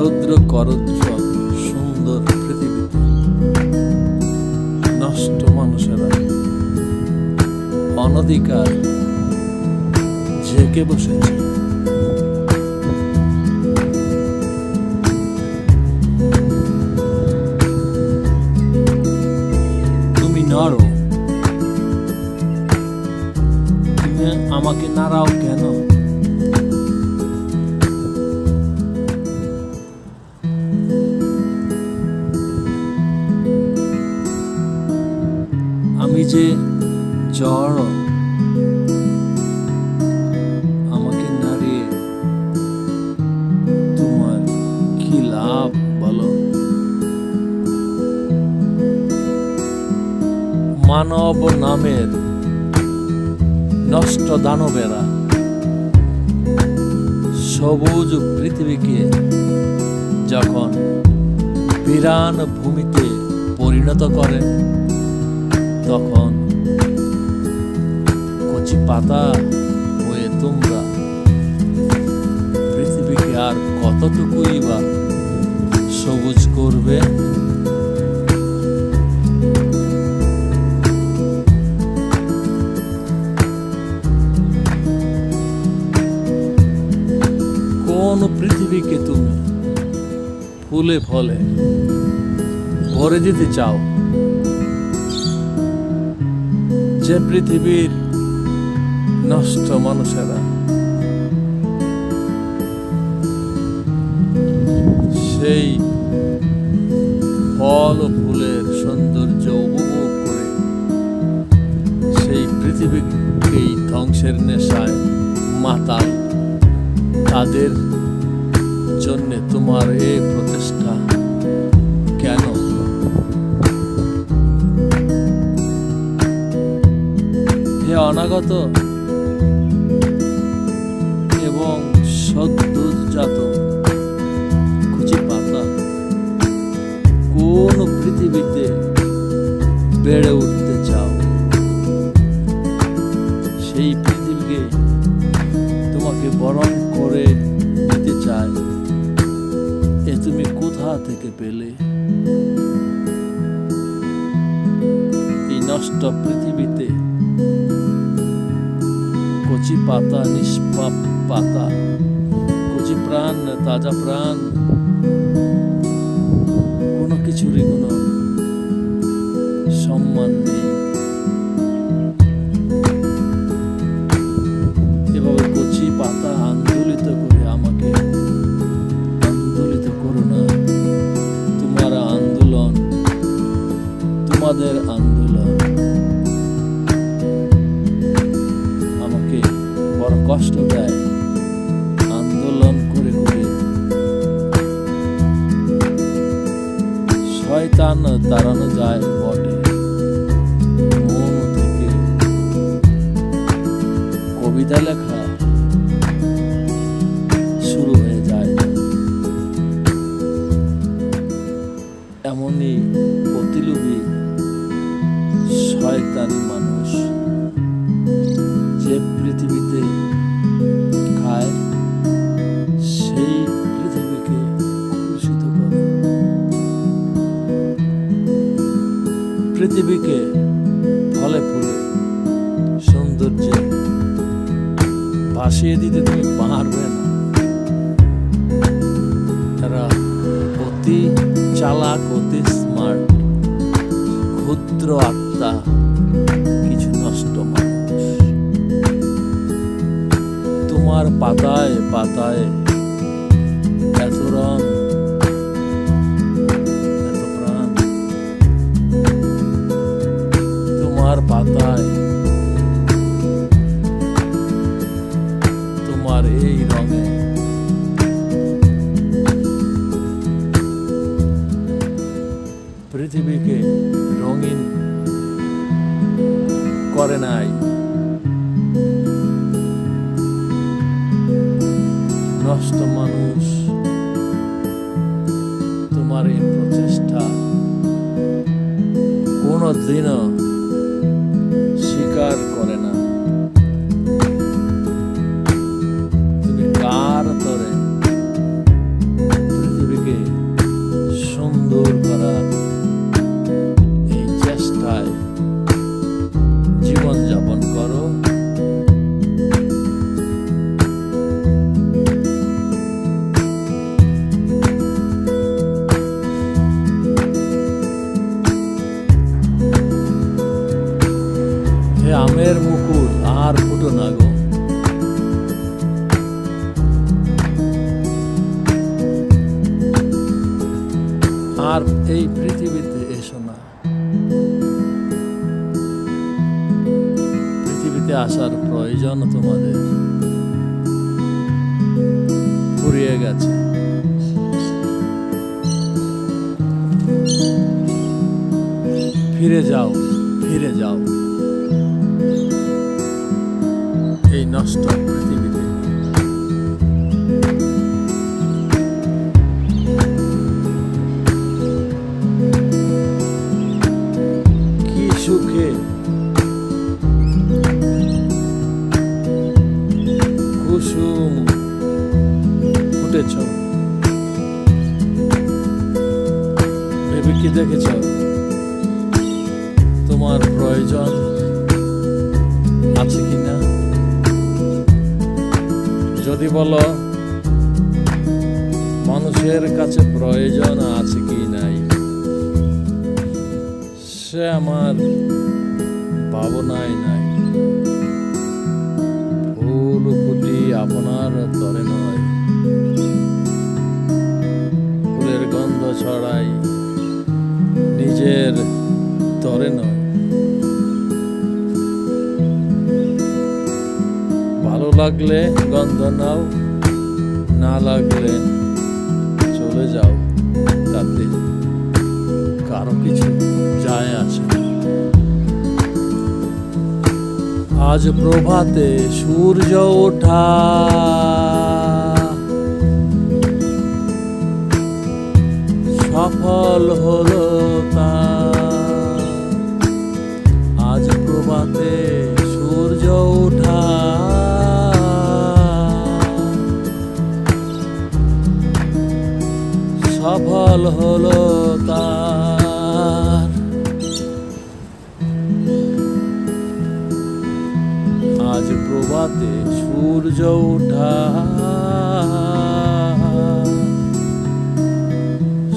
রৌদ্র করোজ্জ্বল সুন্দর পৃথিবীতে নষ্ট মানুষেরা অনধিকার ঝেঁকে বসেছে। তুমি নড়ো, তুমি আমাকে নাড়াও কেন? আমি যে জড়, আমাকে নাড়িয়ে তোমার কি লাভ বলো? মানব নামের নষ্ট দানবেরা সবুজ পৃথিবীকে যখন বিরান ভূমিতে পরিণত করে, তখন কচি পাতা হয়ে তোমরা পৃথিবীকে আর কতটুকুই বা সবুজ করবে? কোন পৃথিবীকে তুমি ফুলে ফলে ভরে দিতে চাও? যে পৃথিবীর নষ্ট মানুষেরা সেই ফল ও ফুলের সৌন্দর্য উপভোগ করে সেই পৃথিবীকেই ধ্বংসের নেশায় মাতাল, তাদের জন্য তোমার এই প্রচেষ্টা কেন? হে অনাগত এবং সদ্যোজাত কচি পাতা, কোন পৃথিবীতে বেড়ে উঠতে চাও? সেই পৃথিবীকে তোমাকে বরণ করে নিতে চায়, এ তুমি কোথা থেকে পেলে? এই নষ্ট পৃথিবীতে কচি পাতা, নিষ্পাপ পাতা, কচি প্রাণ, তাজা প্রাণ, কোনো কিছুরই কোনো সম্মান নেই। এভাবে কচি পাতা আন্দোলিত করে আমাকে আন্দোলিত করো না। তোমার আন্দোলন, তোমাদের আন্দোলন আমাকে বড় কষ্ট দেয়। আন্দোলন করে করে শয়তান তাড়ানো যায় বটে, মন থেকে কবিতা লেখা শুরু হয়ে যায়। এমনই প্রতিলোভী শয়তানি মানুষ যে পৃথিবীতে খায় সেই পৃথিবীকে কলুষিত করে, পৃথিবীকে ফলে ফুলে সৌন্দর্যে ভাসিয়ে দিতে তুমি পারবে না। তারা অতি চালাক, অতি স্মার্ট, ক্ষুদ্র আত্মা কিছু নষ্ট মানুষ। তোমার পাতায় পাতায় এত রং, এত প্রাণ, তোমার পাতায় তোমার এই রঙে পৃথিবীকে রঙিন করে নাই। নষ্ট মানুষ তোমার এই প্রচেষ্টা কোনদিনও স্বীকার করে না। তুমি কার তরে পৃথিবীকে আর এই পৃথিবীতে এসো না। পৃথিবীতে আসার প্রয়োজন তোমাদের ফুরিয়ে গেছে। ফিরে যাও, ফিরে যাও এই নষ্ট পৃথিবীতে। কি সুখে কুসুম ফুটেছ, ভেবে কি দেখেছ তোমার প্রয়োজন আছে কিনা? যদি বলো মানুষের কাছে প্রয়োজন আছে কি নাই, সে আমার ভাবনায় নাই। ফুল ফুটি আপনার তরে নয়, ফুলের গন্ধ ছড়াই নিজের তরে নয়। ভালো লাগলে গন্ধ নাও, না লাগলে চলে যাও, তাতে কারো কিছু যায় আসে না। আজ প্রভাতে সূর্য ওঠা, সফল হলো তা। আজ প্রভাতে সূর্য ওঠা, সফল হলো তার। আজ প্রভাতে সূর্য ওঠা,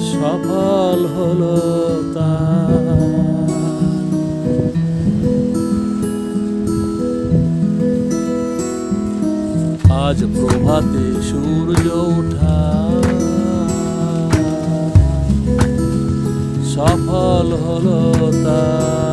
সফল হলো তার। আজ প্রভাতে সূর্য ওঠা, সফল হলো তার।